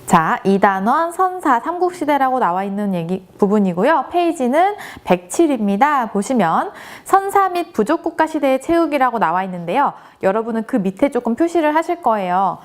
자, 2단원 선사 삼국시대라고 나와 있는 부분이고요. 페이지는 107입니다. 보시면 선사 및 부족국가 시대의 채우기라고 나와 있는데요. 여러분은 그 밑에 조금 표시를 하실 거예요.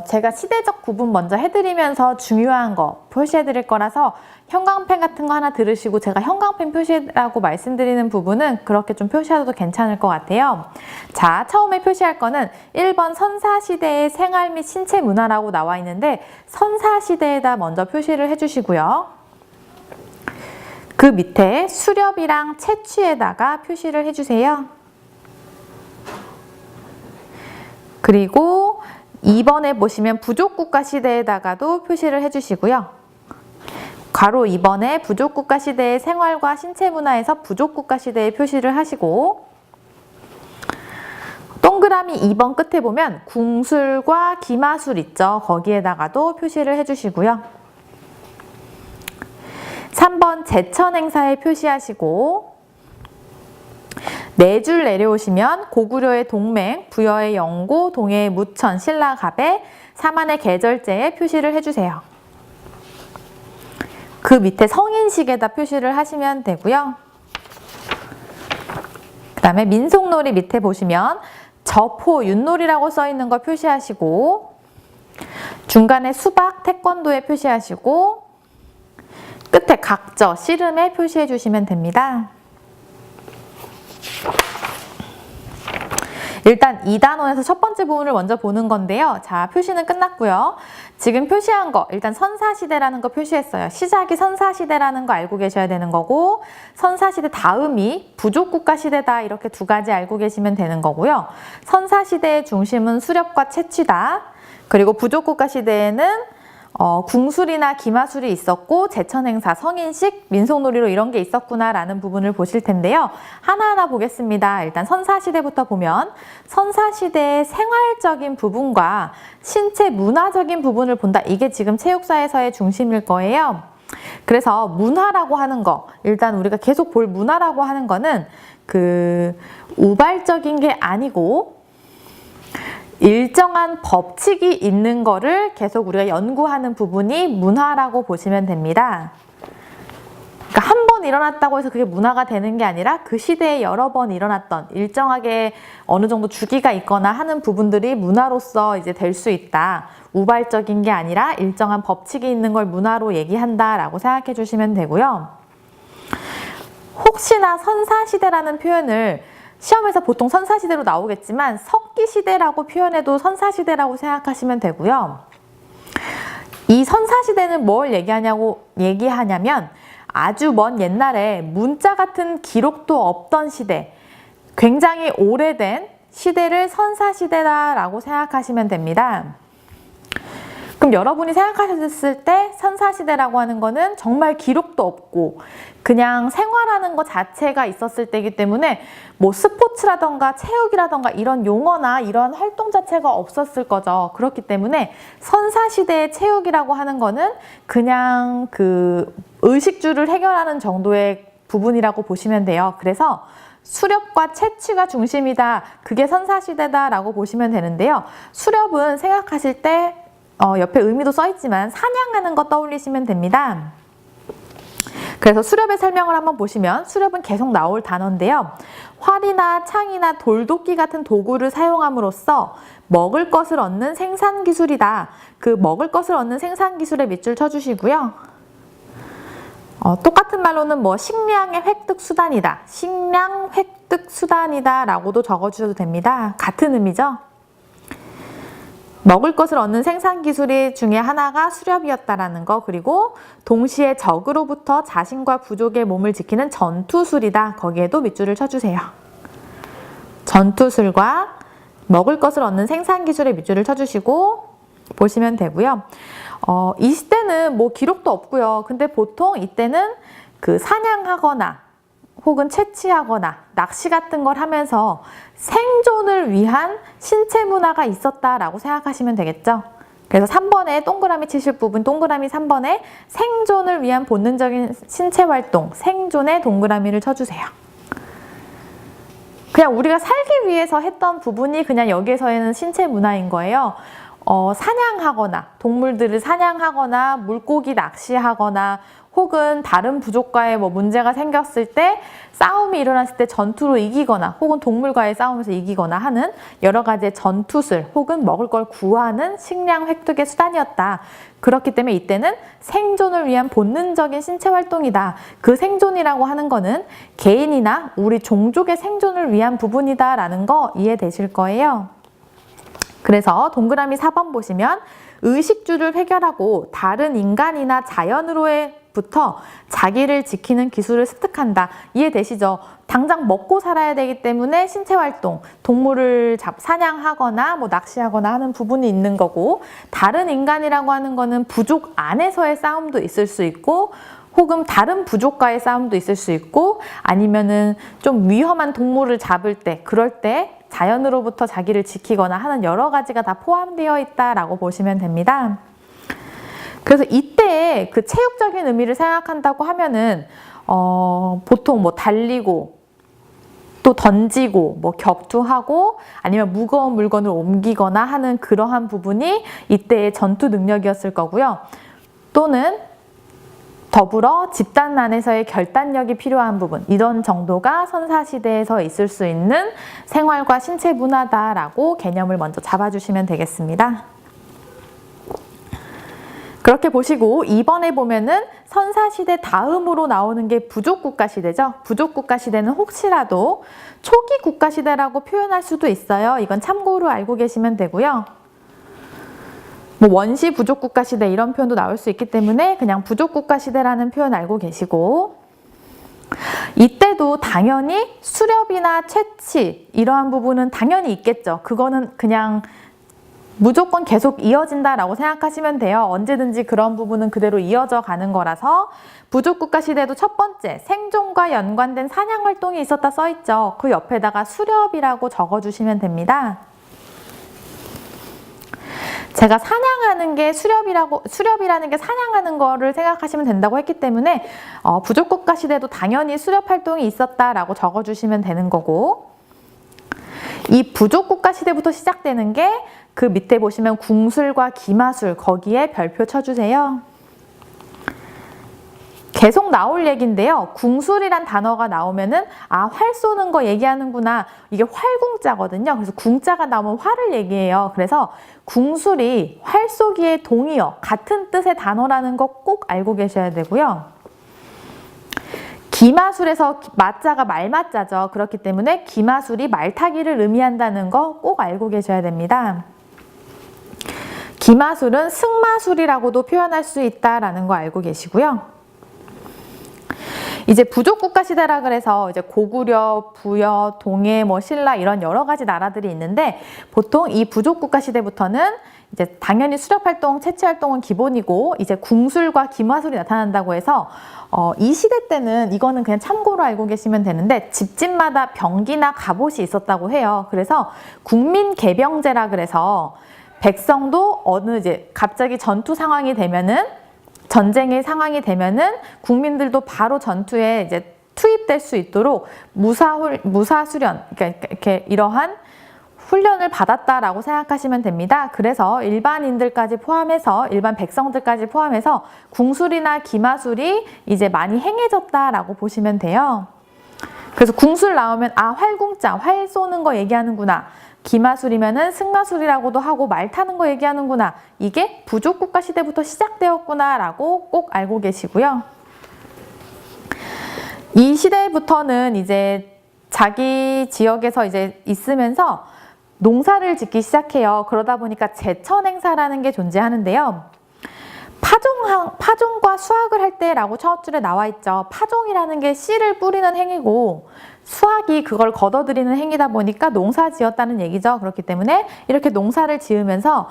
제가 시대적 구분 먼저 해드리면서 중요한 거 표시해드릴 거라서 형광펜 같은 거 하나 들으시고 제가 형광펜 표시라고 말씀드리는 부분은 그렇게 좀 표시하셔도 괜찮을 것 같아요. 자, 처음에 표시할 거는 1번 선사시대의 생활 및 신체 문화라고 나와 있는데 선사시대에다 먼저 표시를 해주시고요. 그 밑에 수렵이랑 채취에다가 표시를 해주세요. 그리고 2번에 보시면 부족국가 시대에다가도 표시를 해주시고요. 괄호 2번에 부족국가 시대의 생활과 신체 문화에서 부족국가 시대에 표시를 하시고 동그라미 2번 끝에 보면 궁술과 기마술 있죠. 거기에다가도 표시를 해주시고요. 3번 제천 행사에 표시하시고 4줄 내려오시면 고구려의 동맹, 부여의 영고, 동해의 무천, 신라갑에 사만의 계절제에 표시를 해주세요. 그 밑에 성인식에다 표시를 하시면 되고요. 그 다음에 민속놀이 밑에 보시면 저포, 윷놀이라고 써있는 거 표시하시고 중간에 수박, 태권도에 표시하시고 끝에 각저, 씨름에 표시해 주시면 됩니다. 일단 2단원에서 첫 번째 부분을 먼저 보는 건데요. 자, 표시는 끝났고요. 지금 표시한 거, 일단 선사시대라는 거 표시했어요. 시작이 선사시대라는 거 알고 계셔야 되는 거고 선사시대 다음이 부족국가 시대다 이렇게 두 가지 알고 계시면 되는 거고요. 선사시대의 중심은 수렵과 채취다. 그리고 부족국가 시대에는 궁술이나 기마술이 있었고 제천행사, 성인식, 민속놀이로 이런 게 있었구나라는 부분을 보실 텐데요. 하나하나 보겠습니다. 일단 선사시대부터 보면 선사시대의 생활적인 부분과 신체 문화적인 부분을 본다. 이게 지금 체육사에서의 중심일 거예요. 그래서 문화라고 하는 거, 일단 우리가 계속 볼 문화라고 하는 거는 그 우발적인 게 아니고 일정한 법칙이 있는 거를 계속 우리가 연구하는 부분이 문화라고 보시면 됩니다. 그러니까 한 번 일어났다고 해서 그게 문화가 되는 게 아니라 그 시대에 여러 번 일어났던 일정하게 어느 정도 주기가 있거나 하는 부분들이 문화로서 이제 될 수 있다. 우발적인 게 아니라 일정한 법칙이 있는 걸 문화로 얘기한다라고 생각해 주시면 되고요. 혹시나 선사시대라는 표현을 시험에서 보통 선사시대로 나오겠지만 석기시대라고 표현해도 선사시대라고 생각하시면 되고요. 이 선사시대는 뭘 얘기하냐면 아주 먼 옛날에 문자 같은 기록도 없던 시대, 굉장히 오래된 시대를 선사시대다라고 생각하시면 됩니다. 그럼 여러분이 생각하셨을 때 선사시대라고 하는 거는 정말 기록도 없고 그냥 생활하는 것 자체가 있었을 때이기 때문에 뭐 스포츠라던가 체육이라던가 이런 용어나 이런 활동 자체가 없었을 거죠. 그렇기 때문에 선사시대의 체육이라고 하는 거는 그냥 그 의식주를 해결하는 정도의 부분이라고 보시면 돼요. 그래서 수렵과 채취가 중심이다. 그게 선사시대다라고 보시면 되는데요. 수렵은 생각하실 때 옆에 의미도 써있지만 사냥하는 거 떠올리시면 됩니다. 그래서 수렵의 설명을 한번 보시면 수렵은 계속 나올 단어인데요. 활이나 창이나 돌도끼 같은 도구를 사용함으로써 먹을 것을 얻는 생산기술이다. 그 먹을 것을 얻는 생산기술에 밑줄 쳐주시고요. 똑같은 말로는 뭐 식량의 획득 수단이다. 식량 획득 수단이다 라고도 적어주셔도 됩니다. 같은 의미죠. 먹을 것을 얻는 생산기술이 중에 하나가 수렵이었다라는 거, 그리고 동시에 적으로부터 자신과 부족의 몸을 지키는 전투술이다. 거기에도 밑줄을 쳐주세요. 전투술과 먹을 것을 얻는 생산기술에 밑줄을 쳐주시고 보시면 되고요. 이 시대는 뭐 기록도 없고요. 근데 보통 이때는 그 사냥하거나 혹은 채취하거나 낚시 같은 걸 하면서 생존을 위한 신체 문화가 있었다라고 생각하시면 되겠죠. 그래서 3번에 동그라미 치실 부분, 동그라미 3번에 생존을 위한 본능적인 신체 활동, 생존에 동그라미를 쳐주세요. 그냥 우리가 살기 위해서 했던 부분이 그냥 여기에서는 신체 문화인 거예요. 사냥하거나 동물들을 사냥하거나 물고기 낚시하거나 혹은 다른 부족과의 문제가 생겼을 때 싸움이 일어났을 때 전투로 이기거나 혹은 동물과의 싸움에서 이기거나 하는 여러 가지의 전투술 혹은 먹을 걸 구하는 식량 획득의 수단이었다. 그렇기 때문에 이때는 생존을 위한 본능적인 신체 활동이다. 그 생존이라고 하는 거는 개인이나 우리 종족의 생존을 위한 부분이다 라는 거 이해되실 거예요. 그래서 동그라미 4번 보시면 의식주를 해결하고 다른 인간이나 자연으로부터 자기를 지키는 기술을 습득한다. 이해되시죠? 당장 먹고 살아야 되기 때문에 신체 활동, 동물을 사냥하거나 낚시하거나 하는 부분이 있는 거고, 다른 인간이라고 하는 거는 부족 안에서의 싸움도 있을 수 있고 혹은 다른 부족과의 싸움도 있을 수 있고 아니면은 좀 위험한 동물을 잡을 때 그럴 때 자연으로부터 자기를 지키거나 하는 여러 가지가 다 포함되어 있다라고 보시면 됩니다. 그래서 이때 그 체육적인 의미를 생각한다고 하면은 보통 달리고 또 던지고 격투하고 아니면 무거운 물건을 옮기거나 하는 그러한 부분이 이때의 전투 능력이었을 거고요. 또는 더불어 집단 안에서의 결단력이 필요한 부분, 이런 정도가 선사시대에서 있을 수 있는 생활과 신체 문화다라고 개념을 먼저 잡아주시면 되겠습니다. 그렇게 보시고 2번에 보면은 선사시대 다음으로 나오는 게 부족국가시대죠. 부족국가시대는 혹시라도 초기 국가시대라고 표현할 수도 있어요. 이건 참고로 알고 계시면 되고요. 원시 부족국가시대 이런 표현도 나올 수 있기 때문에 그냥 부족국가시대라는 표현 알고 계시고, 이때도 당연히 수렵이나 채취 이러한 부분은 당연히 있겠죠. 그거는 그냥 무조건 계속 이어진다라고 생각하시면 돼요. 언제든지 그런 부분은 그대로 이어져 가는 거라서 부족국가시대도 첫 번째 생존과 연관된 사냥활동이 있었다 써있죠. 그 옆에다가 수렵이라고 적어주시면 됩니다. 제가 사냥하는 게 수렵이라는 게 사냥하는 거를 생각하시면 된다고 했기 때문에 부족국가 시대도 당연히 수렵 활동이 있었다라고 적어주시면 되는 거고, 이 부족국가 시대부터 시작되는 게 그 밑에 보시면 궁술과 기마술, 거기에 별표 쳐주세요. 계속 나올 얘기인데요. 궁술이란 단어가 나오면은 활 쏘는 거 얘기하는구나. 이게 활궁자거든요. 그래서 궁자가 나오면 활을 얘기해요. 그래서 궁술이 활 쏘기의 동의어, 같은 뜻의 단어라는 거 꼭 알고 계셔야 되고요. 기마술에서 마자가 말마자죠. 그렇기 때문에 기마술이 말타기를 의미한다는 거 꼭 알고 계셔야 됩니다. 기마술은 승마술이라고도 표현할 수 있다라는 거 알고 계시고요. 이제 부족국가 시대라 그래서 이제 고구려, 부여, 동해, 신라 이런 여러 가지 나라들이 있는데, 보통 이 부족국가 시대부터는 이제 당연히 수렵활동, 채취활동은 기본이고 이제 궁술과 기마술이 나타난다고 해서 이 시대 때는 이거는 그냥 참고로 알고 계시면 되는데 집집마다 병기나 갑옷이 있었다고 해요. 그래서 국민개병제라 그래서 백성도 이제 갑자기 전투 상황이 되면은, 전쟁의 상황이 되면은 국민들도 바로 전투에 이제 투입될 수 있도록 무사수련, 그러니까 이렇게 이러한 훈련을 받았다라고 생각하시면 됩니다. 그래서 일반인들까지 포함해서, 일반 백성들까지 포함해서 궁술이나 기마술이 이제 많이 행해졌다라고 보시면 돼요. 그래서 궁술 나오면 활궁자, 활 쏘는 거 얘기하는구나. 기마술이면은 승마술이라고도 하고 말 타는 거 얘기하는구나. 이게 부족국가 시대부터 시작되었구나 라고 꼭 알고 계시고요. 이 시대부터는 이제 자기 지역에서 이제 있으면서 농사를 짓기 시작해요. 그러다 보니까 제천행사라는 게 존재하는데요. 파종과 수확을 할 때라고 첫 줄에 나와 있죠. 파종이라는 게 씨를 뿌리는 행위고 수확이 그걸 걷어들이는 행위다 보니까 농사 지었다는 얘기죠. 그렇기 때문에 이렇게 농사를 지으면서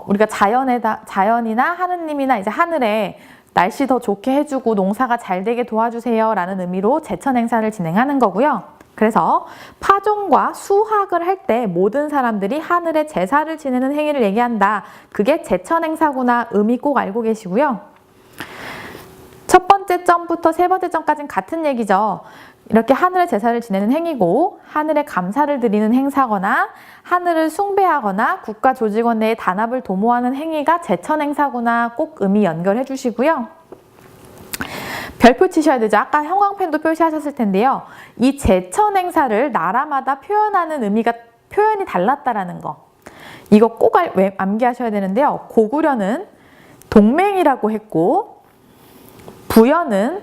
우리가 자연이나 하느님이나 이제 하늘에 날씨 더 좋게 해주고 농사가 잘 되게 도와주세요 라는 의미로 제천 행사를 진행하는 거고요. 그래서 파종과 수확을 할 때 모든 사람들이 하늘에 제사를 지내는 행위를 얘기한다. 그게 제천 행사구나. 의미 꼭 알고 계시고요. 첫 번째 점부터 세 번째 점까지는 같은 얘기죠. 이렇게 하늘의 제사를 지내는 행위고 하늘에 감사를 드리는 행사거나 하늘을 숭배하거나 국가 조직원 내의 단합을 도모하는 행위가 제천 행사구나 꼭 의미 연결해 주시고요. 별표 치셔야 되죠. 아까 형광펜도 표시하셨을 텐데요. 이 제천 행사를 나라마다 표현하는 의미가 표현이 달랐다라는 거. 이거 꼭 암기하셔야 되는데요. 고구려는 동맹이라고 했고 부여는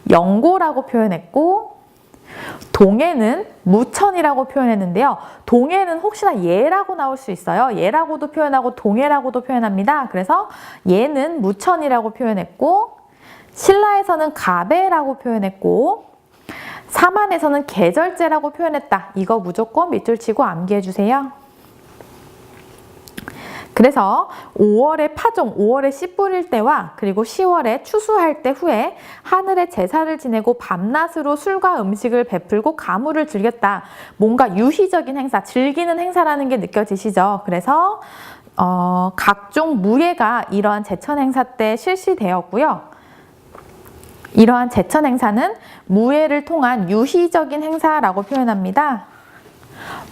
영고라고 표현했고 동해는 무천이라고 표현했는데요. 동해는 혹시나 예라고 나올 수 있어요. 예라고도 표현하고 동해라고도 표현합니다. 그래서 예는 무천이라고 표현했고 신라에서는 가배라고 표현했고 사만에서는 계절제라고 표현했다. 이거 무조건 밑줄 치고 암기해 주세요. 그래서 5월에 파종, 5월에 씨 뿌릴 때와 그리고 10월에 추수할 때 후에 하늘에 제사를 지내고 밤낮으로 술과 음식을 베풀고 가물을 즐겼다. 뭔가 유희적인 행사, 즐기는 행사라는 게 느껴지시죠? 그래서 각종 무예가 이러한 제천 행사 때 실시되었고요. 이러한 제천 행사는 무예를 통한 유희적인 행사라고 표현합니다.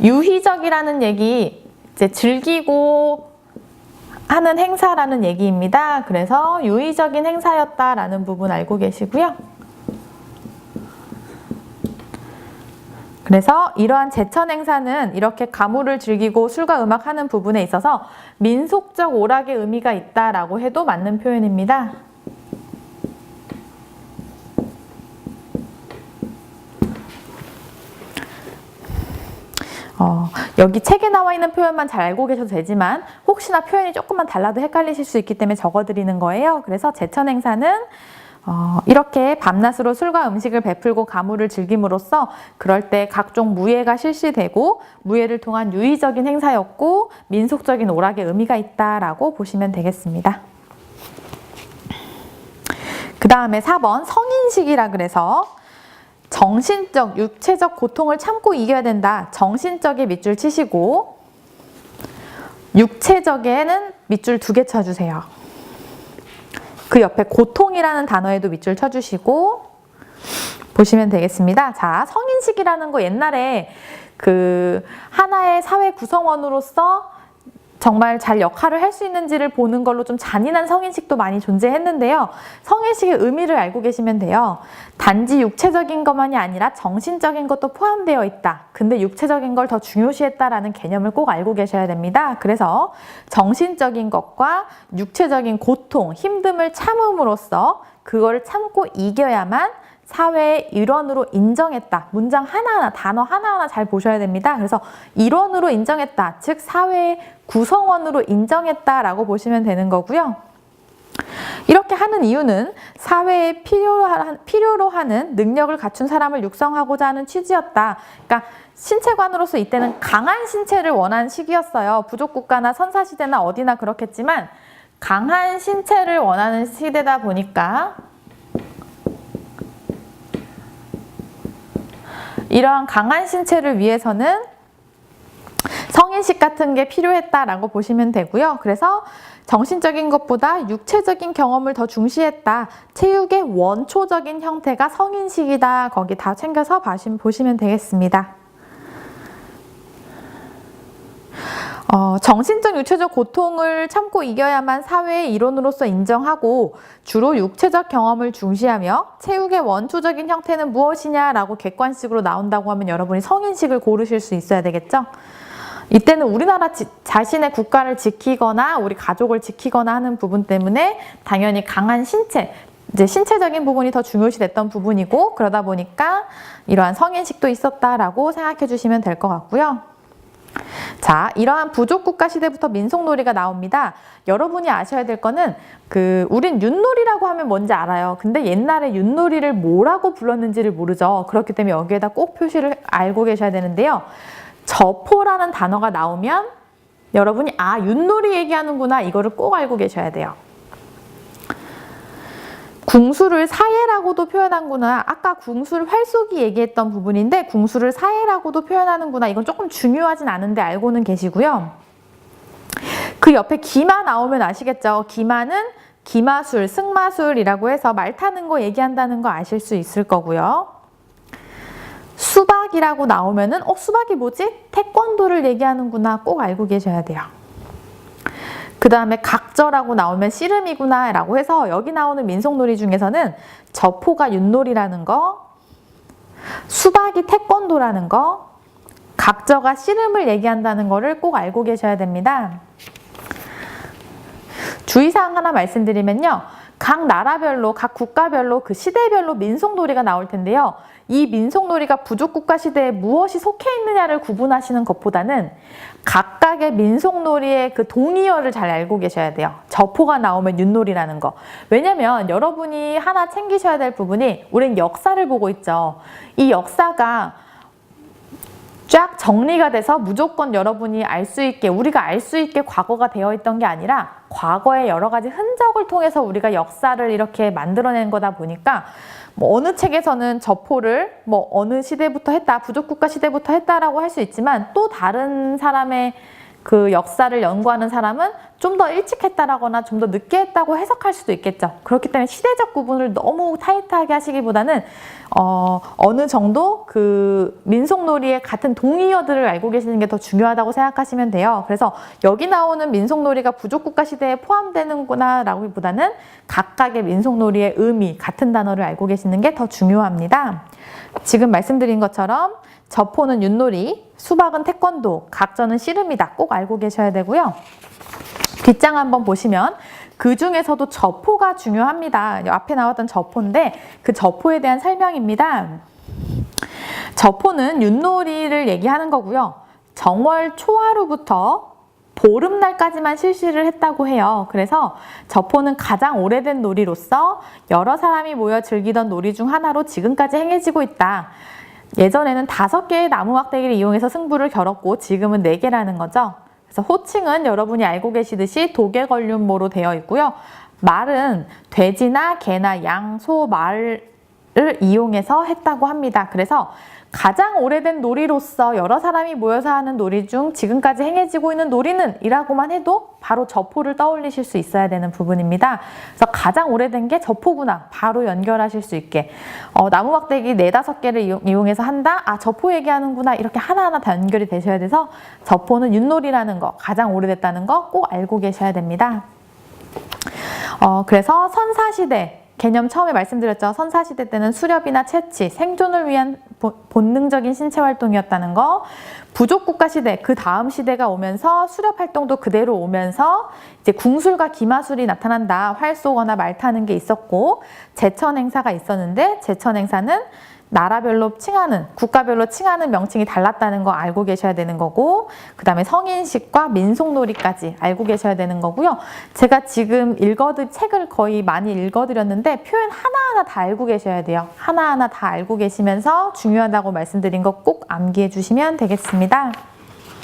유희적이라는 얘기, 이제 즐기고 하는 행사라는 얘기입니다. 그래서 유의적인 행사였다라는 부분 알고 계시고요. 그래서 이러한 제천 행사는 이렇게 가물을 즐기고 술과 음악하는 부분에 있어서 민속적 오락의 의미가 있다라고 해도 맞는 표현입니다. 여기 책에 나와 있는 표현만 잘 알고 계셔도 되지만 혹시나 표현이 조금만 달라도 헷갈리실 수 있기 때문에 적어드리는 거예요. 그래서 제천 행사는 이렇게 밤낮으로 술과 음식을 베풀고 가물을 즐김으로써 그럴 때 각종 무예가 실시되고 무예를 통한 유의적인 행사였고 민속적인 오락의 의미가 있다라고 보시면 되겠습니다. 그 다음에 4번 성인식이라 그래서 정신적, 육체적 고통을 참고 이겨야 된다. 정신적에 밑줄 치시고 육체적에는 밑줄 2개 쳐주세요. 그 옆에 고통이라는 단어에도 밑줄 쳐주시고 보시면 되겠습니다. 자, 성인식이라는 거 옛날에 그 하나의 사회 구성원으로서 정말 잘 역할을 할 수 있는지를 보는 걸로 좀 잔인한 성인식도 많이 존재했는데요. 성인식의 의미를 알고 계시면 돼요. 단지 육체적인 것만이 아니라 정신적인 것도 포함되어 있다. 근데 육체적인 걸 더 중요시했다라는 개념을 꼭 알고 계셔야 됩니다. 그래서 정신적인 것과 육체적인 고통, 힘듦을 참음으로써 그거를 참고 이겨야만 사회의 일원으로 인정했다. 문장 하나하나, 단어 하나하나 잘 보셔야 됩니다. 그래서 일원으로 인정했다. 즉 사회의 구성원으로 인정했다라고 보시면 되는 거고요. 이렇게 하는 이유는 사회에 필요로 하는 능력을 갖춘 사람을 육성하고자 하는 취지였다. 그러니까 신체관으로서 이때는 강한 신체를 원한 시기였어요. 부족국가나 선사시대나 어디나 그렇겠지만 강한 신체를 원하는 시대다 보니까 이러한 강한 신체를 위해서는 성인식 같은 게 필요했다라고 보시면 되고요. 그래서 정신적인 것보다 육체적인 경험을 더 중시했다. 체육의 원초적인 형태가 성인식이다. 거기 다 챙겨서 보시면 되겠습니다. 정신적, 육체적 고통을 참고 이겨야만 사회의 일원으로서 인정하고 주로 육체적 경험을 중시하며 체육의 원초적인 형태는 무엇이냐라고 객관식으로 나온다고 하면 여러분이 성인식을 고르실 수 있어야 되겠죠? 이때는 우리나라 자신의 국가를 지키거나 우리 가족을 지키거나 하는 부분 때문에 당연히 강한 신체, 이제 신체적인 부분이 더 중요시 됐던 부분이고 그러다 보니까 이러한 성인식도 있었다라고 생각해 주시면 될 것 같고요. 자, 이러한 부족국가 시대부터 민속놀이가 나옵니다. 여러분이 아셔야 될 거는 우린 윷놀이라고 하면 뭔지 알아요. 근데 옛날에 윷놀이를 뭐라고 불렀는지를 모르죠. 그렇기 때문에 여기에다 꼭 표시를 알고 계셔야 되는데요. 저포라는 단어가 나오면 여러분이 윷놀이 얘기하는구나 이거를 꼭 알고 계셔야 돼요. 궁수를 사예라고도 표현하는구나. 아까 궁수를 활쏘기 얘기했던 부분인데 궁수를 사예라고도 표현하는구나. 이건 조금 중요하진 않은데 알고는 계시고요. 그 옆에 기마 나오면 아시겠죠? 기마는 기마술, 승마술이라고 해서 말 타는 거 얘기한다는 거 아실 수 있을 거고요. 수박이라고 나오면은 수박이 뭐지? 태권도를 얘기하는구나 꼭 알고 계셔야 돼요. 그 다음에 각저라고 나오면 씨름이구나 라고 해서 여기 나오는 민속놀이 중에서는 저포가 윷놀이라는 거, 수박이 태권도라는 거, 각저가 씨름을 얘기한다는 거를 꼭 알고 계셔야 됩니다. 주의사항 하나 말씀드리면요. 각 나라별로, 각 국가별로, 그 시대별로 민속놀이가 나올 텐데요. 이 민속놀이가 부족국가 시대에 무엇이 속해 있느냐를 구분하시는 것보다는 각각의 민속놀이의 그 동의어를 잘 알고 계셔야 돼요. 저포가 나오면 윷놀이라는 거. 왜냐면 여러분이 하나 챙기셔야 될 부분이 우린 역사를 보고 있죠. 이 역사가 쫙 정리가 돼서 무조건 여러분이 알 수 있게, 우리가 알 수 있게 과거가 되어 있던 게 아니라 과거의 여러 가지 흔적을 통해서 우리가 역사를 이렇게 만들어낸 거다 보니까 어느 책에서는 저포를 어느 시대부터 했다, 부족국가 시대부터 했다라고 할 수 있지만 또 다른 사람의 그 역사를 연구하는 사람은 좀 더 일찍 했다라거나 좀 더 늦게 했다고 해석할 수도 있겠죠. 그렇기 때문에 시대적 구분을 너무 타이트하게 하시기보다는 어느 정도 그 민속놀이의 같은 동의어들을 알고 계시는 게 더 중요하다고 생각하시면 돼요. 그래서 여기 나오는 민속놀이가 부족국가 시대에 포함되는구나 라기보다는 각각의 민속놀이의 의미, 같은 단어를 알고 계시는 게 더 중요합니다. 지금 말씀드린 것처럼 저포는 윷놀이, 수박은 태권도, 각저는 씨름이다. 꼭 알고 계셔야 되고요. 뒷장 한번 보시면 그 중에서도 저포가 중요합니다. 앞에 나왔던 저포인데 그 저포에 대한 설명입니다. 저포는 윷놀이를 얘기하는 거고요. 정월 초하루부터 보름날까지만 실시를 했다고 해요. 그래서 저포는 가장 오래된 놀이로서 여러 사람이 모여 즐기던 놀이 중 하나로 지금까지 행해지고 있다. 예전에는 5개의 나무 막대기를 이용해서 승부를 겨뤘고 지금은 4개라는 거죠. 그래서 호칭은 여러분이 알고 계시듯이 도개걸륜모로 되어 있고요. 말은 돼지나 개나 양, 소, 말을 이용해서 했다고 합니다. 그래서 가장 오래된 놀이로서 여러 사람이 모여서 하는 놀이 중 지금까지 행해지고 있는 놀이는 이라고만 해도 바로 저포를 떠올리실 수 있어야 되는 부분입니다. 그래서 가장 오래된 게 저포구나 바로 연결하실 수 있게 나무 막대기 4-5개를 이용해서 한다? 아 저포 얘기하는구나 이렇게 하나하나 다 연결이 되셔야 돼서 저포는 윷놀이라는 거 가장 오래됐다는 거 꼭 알고 계셔야 됩니다. 그래서 선사시대 개념 처음에 말씀드렸죠. 선사시대 때는 수렵이나 채취, 생존을 위한 본능적인 신체 활동이었다는 거. 부족국가 시대, 그 다음 시대가 오면서 수렵 활동도 그대로 오면서 이제 궁술과 기마술이 나타난다. 활 쏘거나 말 타는 게 있었고 제천 행사가 있었는데 제천 행사는 나라별로 칭하는, 국가별로 칭하는 명칭이 달랐다는 거 알고 계셔야 되는 거고 그 다음에 성인식과 민속놀이까지 알고 계셔야 되는 거고요. 제가 지금 책을 거의 많이 읽어드렸는데 표현 하나하나 다 알고 계셔야 돼요. 하나하나 다 알고 계시면서 중요하다고 말씀드린 거 꼭 암기해 주시면 되겠습니다.